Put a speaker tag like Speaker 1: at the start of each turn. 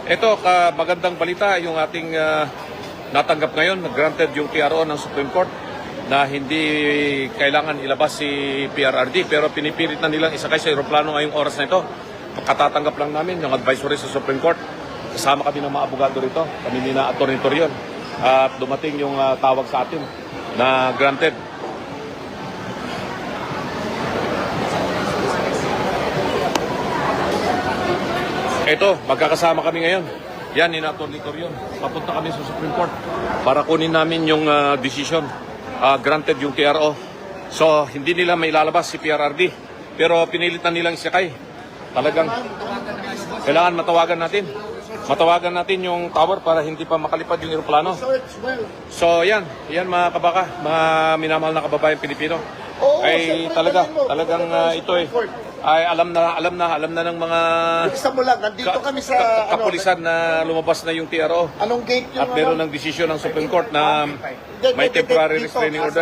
Speaker 1: Ito, magandang balita yung ating natanggap ngayon. Granted yung PRO ng Supreme Court na hindi kailangan ilabas si PRRD pero pinipilit na nilang isakay sa aeroplano ngayong oras na ito. Katatanggap lang namin yung advisory sa Supreme Court. Kasama kami ng mga abogado rito. Kami ni na Atty. Torion. At dumating yung tawag sa atin na granted. Ito, magkakasama kami ngayon. Yan, ni Atty. Torion. Papunta kami sa Supreme Court para kunin namin yung decision. Granted yung PRO. So, hindi nila may lalabas si PRRD. Pero pinilitan nilang isakay. Talagang kailangan matawagan natin. Matawagan natin yung tower para hindi pa makalipad yung aeroplano. So, yan mga kabaka, mga minamahal na kababayan Pilipino. Ay talagang ito ay alam na ng mga
Speaker 2: Bilisan mo lang, nandito kami sa
Speaker 1: kapulisan na lumabas na yung TRO.
Speaker 2: Anong gate yung
Speaker 1: At meron ng desisyon ng Supreme Court na may temporary restraining order.